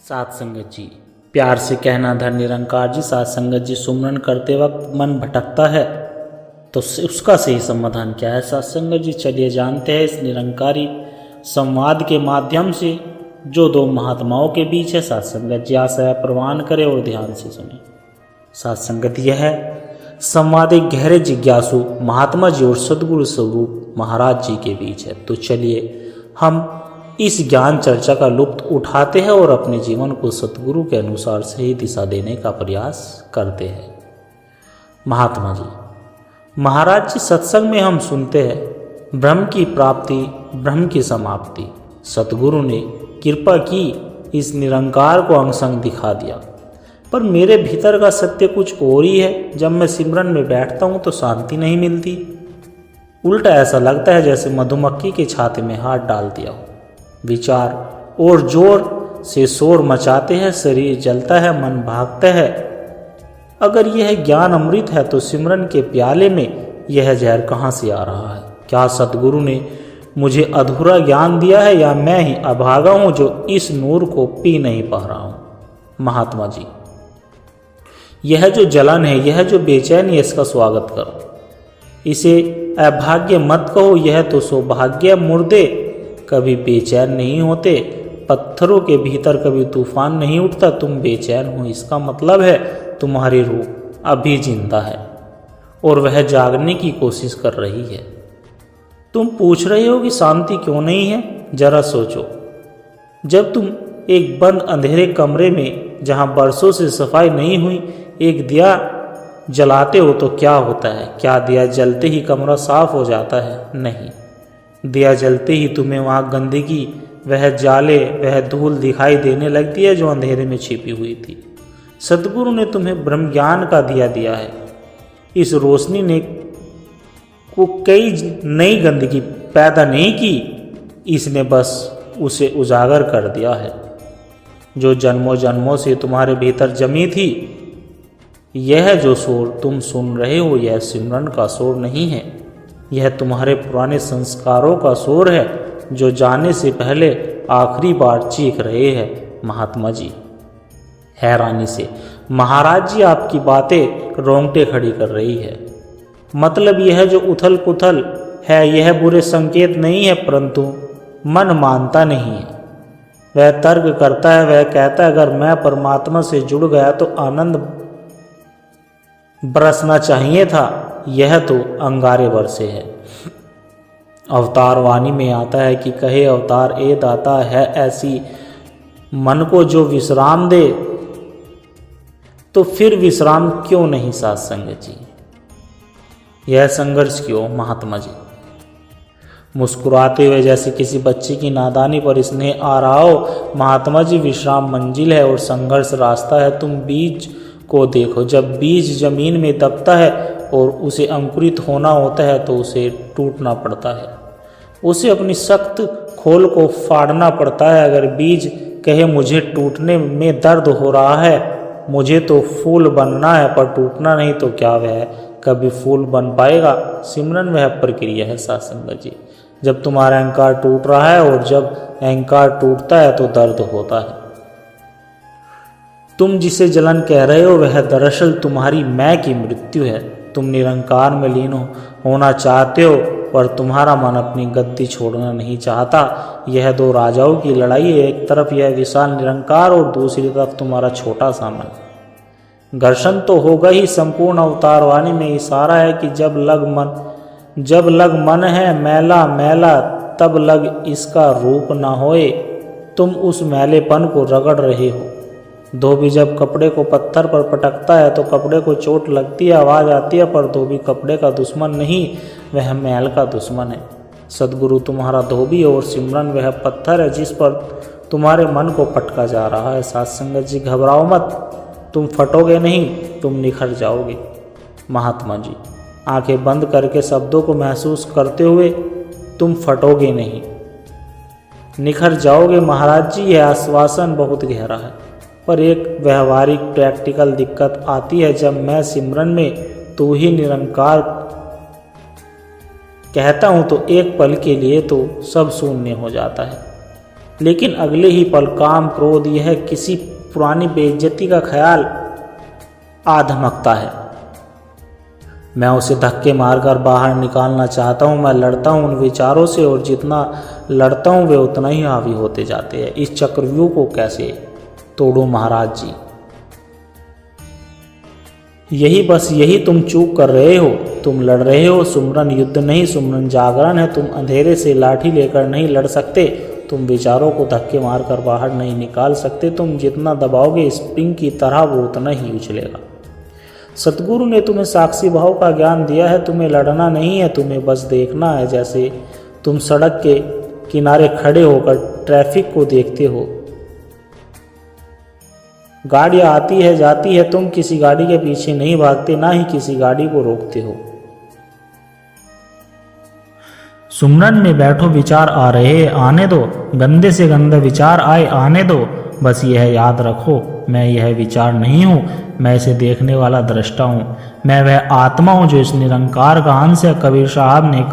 सात संगत जी, प्यार से कहना धर निरंकार जी। सात संगत जी, सुमरन करते वक्त मन भटकता है तो उसका सही समाधान क्या है? सात संगत जी, चलिए जानते हैं इस निरंकारी संवाद के माध्यम से जो दो महात्माओं के बीच है। सात संगत जी, आशा प्रवान करें और ध्यान से सुने। सात संगत, यह है संवाद एक गहरे जिज्ञासु महात्मा जी और सदगुरु स्वरूप महाराज जी के बीच है। तो चलिए हम इस ज्ञान चर्चा का लुत्फ उठाते हैं और अपने जीवन को सतगुरु के अनुसार सही दिशा देने का प्रयास करते हैं। महात्मा जी, महाराज जी, सत्संग में हम सुनते हैं ब्रह्म की प्राप्ति, ब्रह्म की समाप्ति। सतगुरु ने कृपा की, इस निरंकार को अंग संग दिखा दिया, पर मेरे भीतर का सत्य कुछ और ही है। जब मैं सिमरन में बैठता हूँ तो शांति नहीं मिलती, उल्टा ऐसा लगता है जैसे मधुमक्खी के छाते में हाथ डाल दिया हो। विचार और जोर से शोर मचाते हैं, शरीर जलता है, मन भागता है। अगर यह ज्ञान अमृत है तो सिमरन के प्याले में यह जहर कहाँ से आ रहा है? क्या सतगुरु ने मुझे अधूरा ज्ञान दिया है या मैं ही अभागा हूँ जो इस नूर को पी नहीं पा रहा हूँ? महात्मा जी, यह जो जलन है, यह जो बेचैनी है, इसका स्वागत करो। इसे अभाग्य मत कहो, यह तो सौभाग्य। मुर्दे कभी बेचैन नहीं होते, पत्थरों के भीतर कभी तूफान नहीं उठता। तुम बेचैन हो, इसका मतलब है तुम्हारी रूह अभी जिंदा है और वह जागने की कोशिश कर रही है। तुम पूछ रहे हो कि शांति क्यों नहीं है? जरा सोचो, जब तुम एक बंद अंधेरे कमरे में जहां बरसों से सफाई नहीं हुई एक दिया जलाते हो तो क्या होता है? क्या दिया जलते ही कमरा साफ हो जाता है? नहीं, दिया जलते ही तुम्हें वहाँ गंदगी, वह जाले, वह धूल दिखाई देने लगती है जो अंधेरे में छिपी हुई थी। सतगुरु ने तुम्हें ब्रह्म ज्ञान का दिया दिया है। इस रोशनी ने को कई नई गंदगी पैदा नहीं की, इसने बस उसे उजागर कर दिया है जो जन्मों जन्मों से तुम्हारे भीतर जमी थी। यह जो शोर तुम सुन रहे हो, यह सिमरन का शोर नहीं है, यह तुम्हारे पुराने संस्कारों का शोर है जो जाने से पहले आखिरी बार चीख रहे हैं। महात्मा जी, हैरानी से महाराज जी, आपकी बातें रोंगटे खड़ी कर रही है। मतलब यह जो उथल पुथल है यह बुरे संकेत नहीं है, परंतु मन मानता नहीं है। वह तर्क करता है, वह कहता है अगर मैं परमात्मा से जुड़ गया तो आनंद बरसना चाहिए था, यह तो अंगारे बरसे है। अवतार वाणी में आता है कि कहे अवतार ए दाता, है ऐसी मन को जो विश्राम दे, तो फिर विश्राम क्यों नहीं? सात संगत जी, यह संघर्ष क्यों? महात्मा जी, मुस्कुराते हुए जैसे किसी बच्चे की नादानी पर स्नेह आ रहा हो। महात्मा जी, विश्राम मंजिल है और संघर्ष रास्ता है। तुम बीज को देखो, जब बीज जमीन में दबता है और उसे अंकुरित होना होता है तो उसे टूटना पड़ता है, उसे अपनी सख्त खोल को फाड़ना पड़ता है। अगर बीज कहे मुझे टूटने में दर्द हो रहा है, मुझे तो फूल बनना है पर टूटना नहीं, तो क्या वह कभी फूल बन पाएगा? सिमरन वह प्रक्रिया है सात संगत जी, जब तुम्हारा अहंकार टूट रहा है, और जब अहंकार टूटता है तो दर्द होता है। तुम जिसे जलन कह रहे हो वह दरअसल तुम्हारी मैं की मृत्यु है। तुम निरंकार में लीन होना चाहते हो पर तुम्हारा मन अपनी गद्दी छोड़ना नहीं चाहता। यह दो राजाओं की लड़ाई है, एक तरफ यह विशाल निरंकार और दूसरी तरफ तुम्हारा छोटा सा मन। घर्षण तो होगा ही। संपूर्ण अवतार वाणी में इशारा है कि जब लग मन है मैला मैला, तब लग इसका रूप ना होए। तुम उस मैलेपन को रगड़ रहे हो। धोबी जब कपड़े को पत्थर पर पटकता है तो कपड़े को चोट लगती है, आवाज़ आती है, पर धोबी कपड़े का दुश्मन नहीं, वह मैल का दुश्मन है। सदगुरु तुम्हारा धोबी और सिमरन वह पत्थर है जिस पर तुम्हारे मन को पटका जा रहा है। सात संगत जी, घबराओ मत, तुम फटोगे नहीं, तुम निखर जाओगे। महात्मा जी, आंखें बंद करके शब्दों को महसूस करते हुए, तुम फटोगे नहीं, निखर जाओगे। महाराज जी, यह आश्वासन बहुत गहरा है, पर एक व्यवहारिक प्रैक्टिकल दिक्कत आती है। जब मैं सिमरन में तू ही निरंकार कहता हूँ तो एक पल के लिए तो सब शून्य हो जाता है, लेकिन अगले ही पल काम, क्रोध, यह किसी पुरानी बेइज्जती का ख्याल आ धमकता है। मैं उसे धक्के मारकर बाहर निकालना चाहता हूँ। मैं लड़ता हूँ उन विचारों से और जितना लड़ता हूँ वे उतना ही हावी होते जाते हैं। इस चक्रव्यूह को कैसे तोड़ूं महाराज जी? यही तुम चूक कर रहे हो। तुम लड़ रहे हो। सुमरन युद्ध नहीं, सुमरन जागरण है। तुम अंधेरे से लाठी लेकर नहीं लड़ सकते। तुम विचारों को धक्के मारकर बाहर नहीं निकाल सकते। तुम जितना दबाओगे स्प्रिंग की तरह वो उतना ही उछलेगा। सतगुरु ने तुम्हें साक्षी भाव का ज्ञान दिया है। तुम्हें लड़ना नहीं है, तुम्हें बस देखना है। जैसे तुम सड़क के किनारे खड़े होकर ट्रैफिक को देखते हो। गाड़ियां आती है जाती है, तुम किसी गाड़ी के पीछे नहीं भागते, ना ही किसी गाड़ी को रोकते हो। सुमरन में बैठो, विचार आ रहे हैं, आने दो। गंदे से गंदा विचार आए, आने दो। बस यह याद रखो, मैं यह विचार नहीं हूँ, मैं इसे देखने वाला दृष्टा हूँ। मैं वह आत्मा हूँ जो इस निरंकार का अंश है। कबीर साहब ने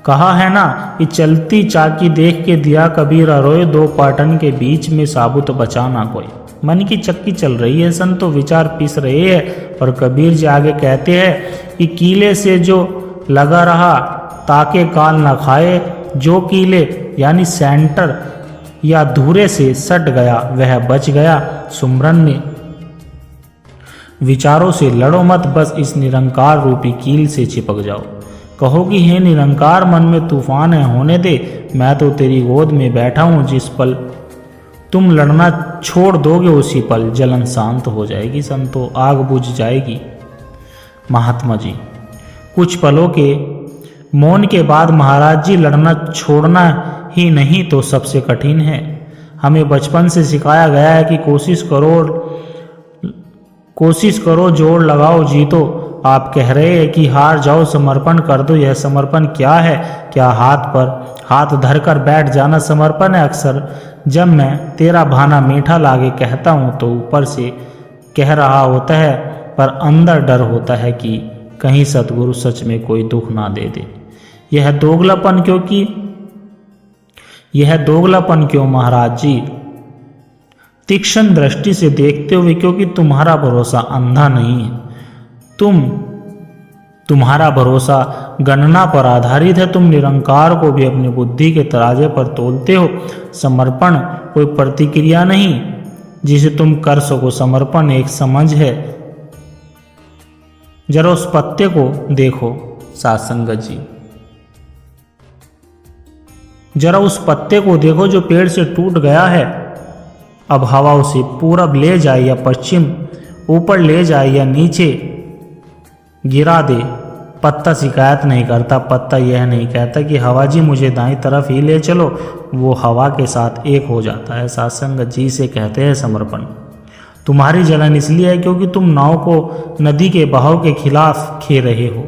कहा है ना कि चलती चाकी देख के दिया कबीरा रोए, दो पाटन के बीच में साबुत बचाना कोई। मन की चक्की चल रही है, संतो विचार पीस रहे हैं। और कबीर जी आगे कहते हैं कि कीले से जो लगा रहा ताके काल न खाए, जो कीले यानी सेंटर या धूरे से सट गया वह बच गया। सुमरन में विचारों से लड़ो मत, बस इस निरंकार रूपी कील से चिपक जाओ। कहोगी हे निरंकार मन में तूफान है, होने दे, मैं तो तेरी गोद में बैठा हूँ। जिस पल तुम लड़ना छोड़ दोगे उसी पल जलन शांत हो जाएगी, संतो आग बुझ जाएगी। महात्मा जी, कुछ पलों के मौन के बाद महाराज जी, लड़ना छोड़ना ही नहीं तो सबसे कठिन है। हमें बचपन से सिखाया गया है कि कोशिश करो, जोर लगाओ, जीतो। आप कह रहे हैं कि हार जाओ, समर्पण कर दो। यह समर्पण क्या है? क्या हाथ पर हाथ धरकर बैठ जाना समर्पण है? अक्सर जब मैं तेरा भाना मीठा लागे कहता हूँ तो ऊपर से कह रहा होता है, पर अंदर डर होता है कि कहीं सतगुरु सच में कोई दुख ना दे दे। यह दोगलापन क्यों महाराज जी? तीक्ष्ण दृष्टि से देखते हुए, क्योंकि तुम्हारा भरोसा अंधा नहीं है। तुम्हारा भरोसा गणना पर आधारित है। तुम निरंकार को भी अपनी बुद्धि के तराजे पर तोलते हो। समर्पण कोई प्रतिक्रिया नहीं जिसे तुम कर सको, समर्पण एक समझ है। जरा उस पत्ते को देखो साध संगत जी, जरा उस पत्ते को देखो जो पेड़ से टूट गया है। अब हवा उसे पूरब ले जाए या पश्चिम, ऊपर ले जाए या नीचे गिरा दे, पत्ता शिकायत नहीं करता। पत्ता यह नहीं कहता कि हवा जी मुझे दाईं तरफ ही ले चलो, वो हवा के साथ एक हो जाता है। सत्संग जी से कहते हैं समर्पण। तुम्हारी जलन इसलिए है क्योंकि तुम नाव को नदी के बहाव के खिलाफ खे रहे हो।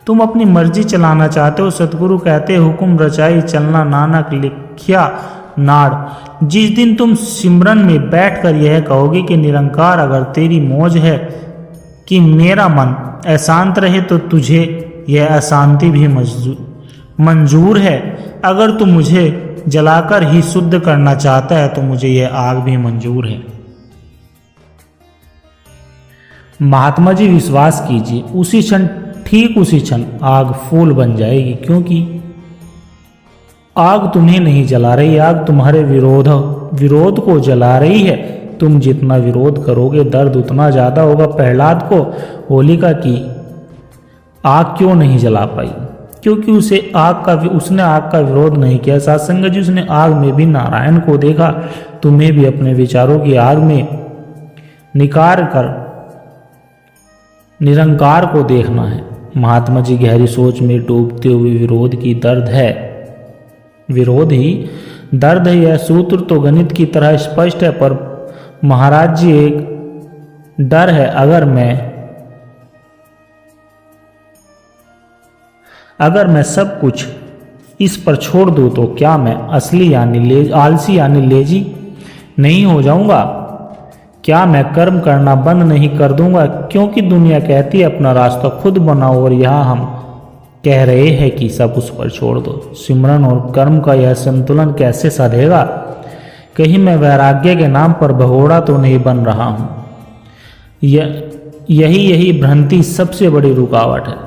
तुम अपनी मर्जी चलाना चाहते हो। सतगुरु कहते हुक्म रचाई चलना नानक लिखिया नाड़। जिस दिन तुम सिमरन में बैठकर यह कहोगे कि निरंकार अगर तेरी मौज है कि मेरा मन अशांत रहे तो तुझे यह अशांति भी मंजूर है। अगर तू मुझे जलाकर ही शुद्ध करना चाहता है तो मुझे यह आग भी मंजूर है। महात्मा जी विश्वास कीजिए, उसी क्षण, ठीक उसी क्षण आग फूल बन जाएगी, क्योंकि आग तुम्हें नहीं जला रही, आग तुम्हारे विरोध को जला रही है। तुम जितना विरोध करोगे दर्द उतना ज्यादा होगा। प्रहलाद को होलिका की आग क्यों नहीं जला पाई? क्योंकि उसने आग का विरोध नहीं किया। सत्संग जी, उसने आग में भी नारायण को देखा। तुम्हें भी अपने विचारों की आग में निकार कर निरंकार को देखना है। महात्मा जी गहरी सोच में डूबते हुए विरोध ही दर्द है। यह सूत्र तो गणित की तरह स्पष्ट है, पर महाराज जी एक डर है। अगर मैं सब कुछ इस पर छोड़ दूं तो क्या मैं आलसी यानी लेजी नहीं हो जाऊंगा? क्या मैं कर्म करना बंद नहीं कर दूंगा? क्योंकि दुनिया कहती है अपना रास्ता खुद बनाओ, और यहाँ हम कह रहे हैं कि सब उस पर छोड़ दो। सिमरन और कर्म का यह संतुलन कैसे साधेगा? कहीं मैं वैराग्य के नाम पर भगोड़ा तो नहीं बन रहा हूं? यही भ्रांति सबसे बड़ी रुकावट है।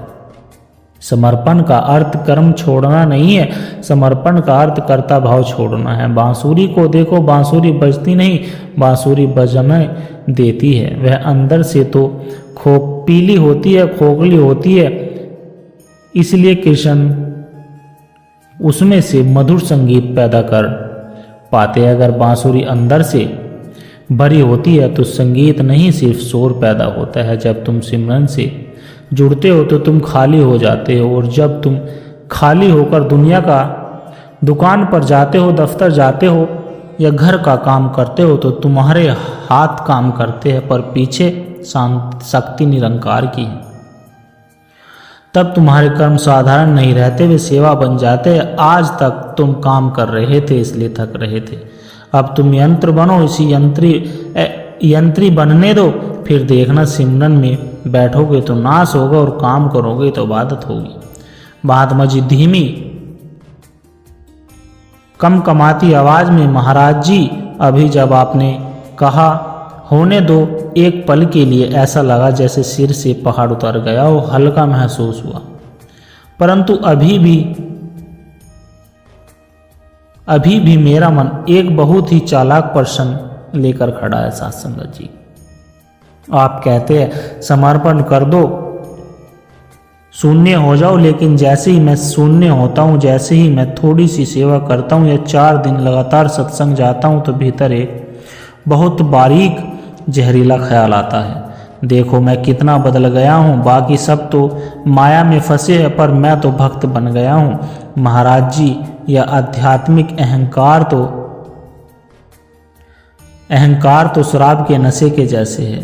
समर्पण का अर्थ कर्म छोड़ना नहीं है, समर्पण का अर्थ कर्ता भाव छोड़ना है। बांसुरी को देखो, बांसुरी बजती नहीं, बांसुरी बजने देती है। वह अंदर से तो खोपीली होती है, खोखली होती है, इसलिए कृष्ण उसमें से मधुर संगीत पैदा कर पाते। अगर बांसुरी अंदर से भरी होती है तो संगीत नहीं, सिर्फ शोर पैदा होता है। जब तुम सिमरन से जुड़ते हो तो तुम खाली हो जाते हो, और जब तुम खाली होकर दुकान पर जाते हो, दफ्तर जाते हो या घर का काम करते हो तो तुम्हारे हाथ काम करते हैं, पर पीछे शक्ति निरंकार की है। तब तुम्हारे कर्म साधारण नहीं रहते, वे सेवा बन जाते हैं। आज तक तुम काम कर रहे थे इसलिए थक रहे थे, अब तुम यंत्र बनो, इसी यंत्री बनने दो। फिर देखना सिमरन में बैठोगे तो नाश होगा और काम करोगे तो इबादत होगी। महात्मा जी धीमी कम कमाती आवाज में, महाराज जी अभी जब आपने कहा होने दो, एक पल के लिए ऐसा लगा जैसे सिर से पहाड़ उतर गया हो, हल्का महसूस हुआ। परंतु अभी भी मेरा मन एक बहुत ही चालाक प्रश्न लेकर खड़ा है। साथ संगत जी, आप कहते हैं समर्पण कर दो, शून्य हो जाओ, लेकिन जैसे ही मैं शून्य होता हूं, जैसे ही मैं थोड़ी सी सेवा करता हूं या 4 दिन लगातार सत्संग जाता हूं तो भीतर एक बहुत बारीक जहरीला ख्याल आता है, देखो मैं कितना बदल गया हूं, बाकी सब तो माया में फंसे हैं पर मैं तो भक्त बन गया हूं। महाराज जी, यह आध्यात्मिक अहंकार तो शराब के नशे के जैसे है।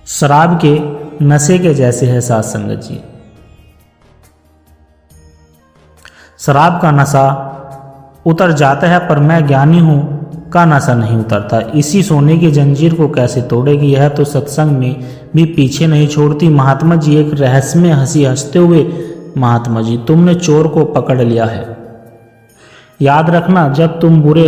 शराब के नशे के जैसे है साथ संगत जी। शराब का नशा उतर जाता है पर मैं ज्ञानी हूं का नशा नहीं उतरता। इसी सोने की जंजीर को कैसे तोड़ेगी? यह तो सत्संग में भी पीछे नहीं छोड़ती। महात्मा जी एक रहस्यमय हंसी हंसते हुए, महात्मा जी तुमने चोर को पकड़ लिया है। याद रखना, जब तुम बुरे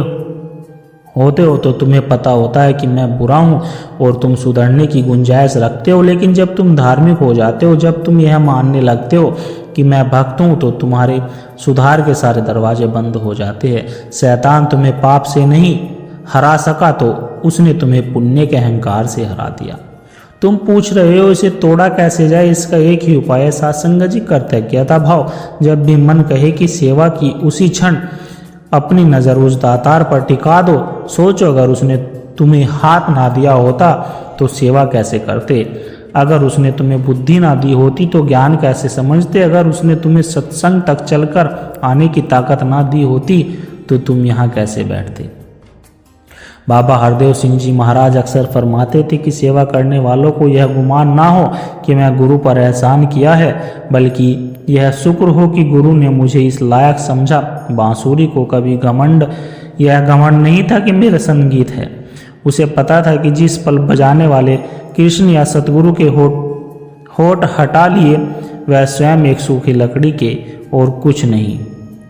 होते हो तो तुम्हें पता होता है कि मैं बुरा हूं और तुम सुधरने की गुंजाइश रखते हो, लेकिन जब तुम धार्मिक हो जाते हो, जब तुम यह मानने लगते हो कि मैं भक्त हूं, तो तुम्हारे सुधार के सारे दरवाजे बंद हो जाते हैं। शैतान तुम्हें पाप से नहीं हरा सका तो उसने तुम्हें पुण्य के अहंकार से हरा दिया। तुम पूछ रहे हो इसे तोड़ा कैसे जाए? इसका एक ही उपाय है सत्संग जी, कृतज्ञता भाव। जब भी मन कहे कि सेवा की, उसी क्षण अपनी नज़र उस दातार पर टिका दो। सोचो अगर उसने तुम्हें हाथ ना दिया होता तो सेवा कैसे करते? अगर उसने तुम्हें बुद्धि ना दी होती तो ज्ञान कैसे समझते? अगर उसने तुम्हें सत्संग तक चलकर आने की ताकत ना दी होती तो तुम यहाँ कैसे बैठते? बाबा हरदेव सिंह जी महाराज अक्सर फरमाते थे कि सेवा करने वालों को यह गुमान ना हो कि मैं गुरु पर एहसान किया है, बल्कि यह शुक्र हो कि गुरु ने मुझे इस लायक समझा। बांसुरी को कभी यह घमंड नहीं था कि मेरा संगीत है। उसे पता था कि जिस पल बजाने वाले कृष्ण या सतगुरु के होठ हटा लिए, वह स्वयं एक सूखी लकड़ी के और कुछ नहीं।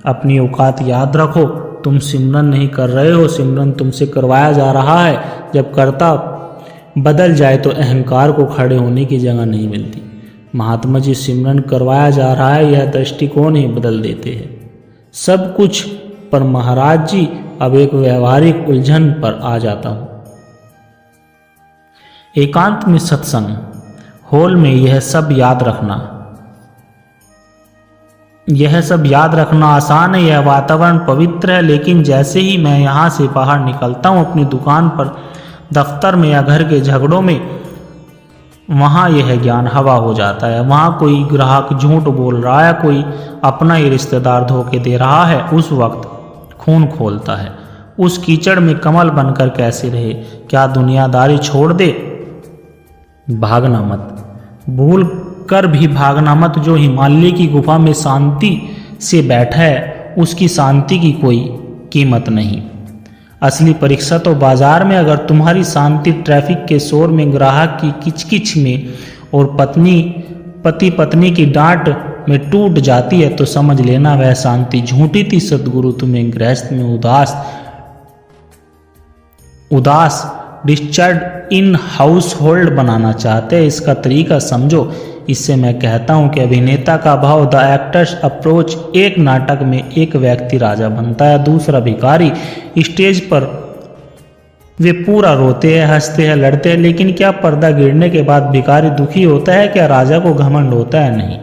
अपनी औकात याद रखो, तुम सिमरन नहीं कर रहे हो, सिमरन तुमसे करवाया जा रहा है। जब कर्ता बदल जाए तो अहंकार को खड़े होने की जगह नहीं मिलती। महात्मा जी सिमरन करवाया जा रहा है, यह दृष्टिकोण ही बदल देते हैं सब कुछ। पर महाराज जी अब एक व्यवहारिक उलझन पर आ जाता हूं। एकांत में सत्संग हॉल में यह सब याद रखना आसान है। यह वातावरण पवित्र है, लेकिन जैसे ही मैं यहाँ से बाहर निकलता हूँ अपनी दुकान पर, दफ्तर में या घर के झगड़ों में, वहाँ यह ज्ञान हवा हो जाता है। वहाँ कोई ग्राहक झूठ बोल रहा है, कोई अपना ही रिश्तेदार धोखे दे रहा है। उस वक्त खून खोलता है। उस कीचड़ में कमल बनकर कैसे रहे? क्या दुनियादारी छोड़ दे? भागना मत, भूल कर भी भागना मत। जो हिमालय की गुफा में शांति से बैठा है, उसकी शांति की कोई कीमत नहीं। असली परीक्षा तो बाजार में। अगर तुम्हारी शांति ट्रैफिक के शोर में, ग्राहक की किचकिच में और पति पत्नी की डांट में टूट जाती है तो समझ लेना वह शांति झूठी थी। सद्गुरु तुम्हें गृहस्थ में उदास डिस्चार्ज इन हाउस होल्ड बनाना चाहते हैं। इसका तरीका समझो। इससे मैं कहता हूं कि अभिनेता का भाव, द एक्टर्स अप्रोच। एक नाटक में एक व्यक्ति राजा बनता है, दूसरा भिखारी। स्टेज पर वे पूरा रोते हैं, हंसते हैं, लड़ते हैं, लेकिन क्या पर्दा गिरने के बाद भिखारी दुखी होता है? क्या राजा को घमंड होता है? नहीं,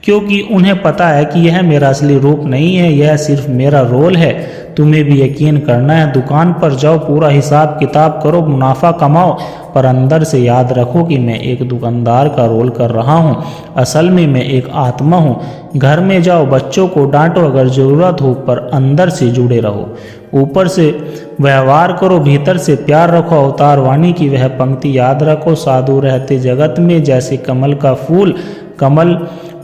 क्योंकि उन्हें पता है कि यह मेरा असली रूप नहीं है, यह सिर्फ मेरा रोल है। तुम्हें भी यकीन करना है। दुकान पर जाओ, पूरा हिसाब किताब करो, मुनाफा कमाओ, पर अंदर से याद रखो कि मैं एक दुकानदार का रोल कर रहा हूँ। असल में मैं एक आत्मा हूँ। घर में जाओ, बच्चों को डांटो अगर ज़रूरत हो, पर अंदर से जुड़े रहो। ऊपर से व्यवहार करो, भीतर से प्यार रखो। अवतार वाणी की वह पंक्ति याद रखो, साधु रहते जगत में जैसे कमल का फूल। कमल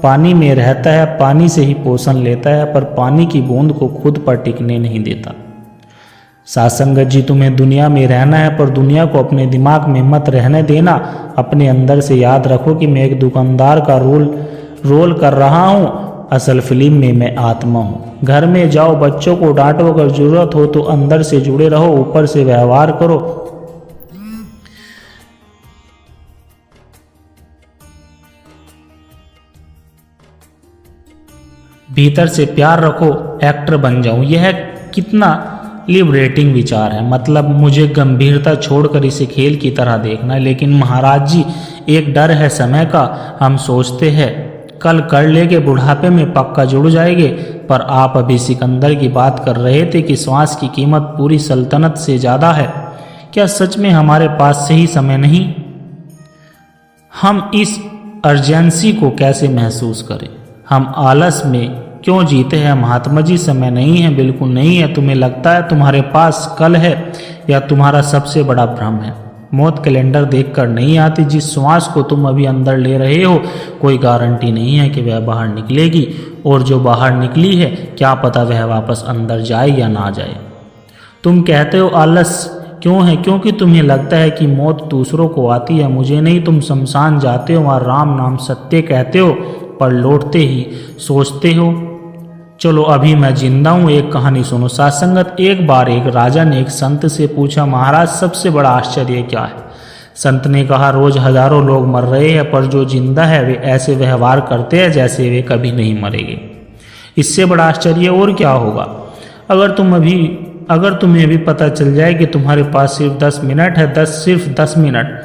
पानी में रहता है, पानी से ही पोषण लेता है, पर पानी की बूंद को खुद पर टिकने नहीं देता। सासंगत जी, तुम्हें दुनिया में रहना है, पर दुनिया को अपने दिमाग में मत रहने देना। अपने अंदर से याद रखो कि मैं एक दुकानदार का रोल कर रहा हूँ। असल फिल्म में मैं आत्मा हूँ। घर में जाओ, बच्चों को डांटो अगर जरूरत हो, तो अंदर से जुड़े रहो। ऊपर से व्यवहार करो, भीतर से प्यार रखो। एक्टर बन जाऊं, यह कितना लिबरेटिंग विचार है। मतलब मुझे गंभीरता छोड़कर इसे खेल की तरह देखना है। लेकिन महाराज जी, एक डर है समय का। हम सोचते हैं कल कर लेंगे, बुढ़ापे में पक्का जुड़ जाएंगे, पर आप अभी सिकंदर की बात कर रहे थे कि श्वास की कीमत पूरी सल्तनत से ज़्यादा है। क्या सच में हमारे पास सही समय नहीं? हम इस अर्जेंसी को कैसे महसूस करें? हम आलस में क्यों जीते हैं? महात्मा जी, समय नहीं है, बिल्कुल नहीं है। तुम्हें लगता है तुम्हारे पास कल है, या तुम्हारा सबसे बड़ा भ्रम है। मौत कैलेंडर देखकर नहीं आती। जिस श्वास को तुम अभी अंदर ले रहे हो, कोई गारंटी नहीं है कि वह बाहर निकलेगी, और जो बाहर निकली है क्या पता वह वापस अंदर जाए या ना जाए। तुम कहते हो आलस क्यों है? क्योंकि तुम्हें लगता है कि मौत दूसरों को आती है, मुझे नहीं। तुम शमशान जाते हो, वहाँ राम नाम सत्य कहते हो, पर लौटते ही सोचते हो चलो अभी मैं जिंदा हूँ। एक कहानी सुनो। सासंगत, एक बार एक राजा ने एक संत से पूछा, महाराज सबसे बड़ा आश्चर्य क्या है? संत ने कहा, रोज हजारों लोग मर रहे हैं, पर जो जिंदा है वे ऐसे व्यवहार करते हैं जैसे वे कभी नहीं मरेंगे। इससे बड़ा आश्चर्य और क्या होगा? अगर तुम्हें भी पता चल जाए कि तुम्हारे पास सिर्फ 10 मिनट है, सिर्फ 10 मिनट,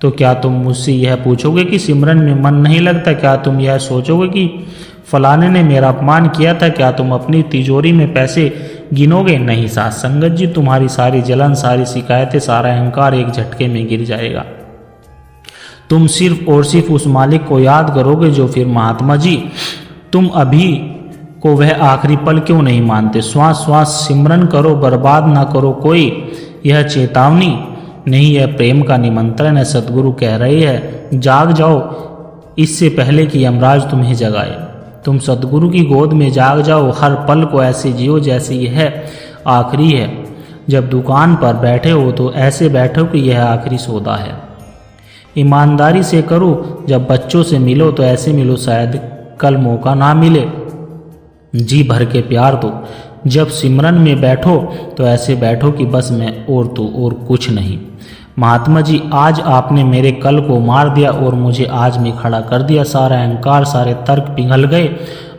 तो क्या तुम मुझसे यह पूछोगे कि सिमरन में मन नहीं लगता? क्या तुम यह सोचोगे कि फलाने ने मेरा अपमान किया था? क्या तुम अपनी तिजोरी में पैसे गिनोगे? नहीं सासंगत जी, तुम्हारी सारी जलन, सारी शिकायतें, सारा अहंकार एक झटके में गिर जाएगा। तुम सिर्फ और सिर्फ उस मालिक को याद करोगे जो फिर महात्मा जी, तुम अभी को वह आखिरी पल क्यों नहीं मानते? श्वास श्वास सिमरन करो, बर्बाद ना करो कोई। यह चेतावनी नहीं, यह प्रेम का निमंत्रण है। सदगुरु कह रहे हैं, जाग जाओ इससे पहले कि यमराज तुम्हें जगाए। तुम सदगुरु की गोद में जाग जाओ। हर पल को ऐसे जियो जैसे यह आखिरी है। जब दुकान पर बैठे हो तो ऐसे बैठो कि यह आखिरी सौदा है। ईमानदारी से करो। जब बच्चों से मिलो तो ऐसे मिलो शायद कल मौका ना मिले। जी भर के प्यार दो। जब सिमरन में बैठो तो ऐसे बैठो कि बस मैं और तो और कुछ नहीं। महात्मा जी, आज आपने मेरे कल को मार दिया और मुझे आज में खड़ा कर दिया। सारा अहंकार, सारे तर्क पिघल गए।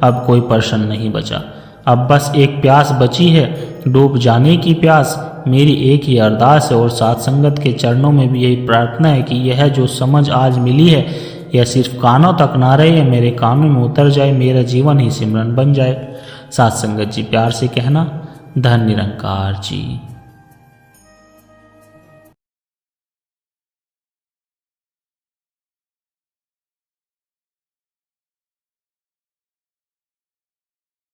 अब कोई प्रश्न नहीं बचा। अब बस एक प्यास बची है, डूब जाने की प्यास। मेरी एक ही अरदास है और सत्संगत के चरणों में भी यही प्रार्थना है कि यह जो समझ आज मिली है यह सिर्फ कानों तक ना रहे, मेरे कानों में उतर जाए, मेरा जीवन ही सिमरन बन जाए। सत्संगत जी, प्यार से कहना, धन निरंकार जी।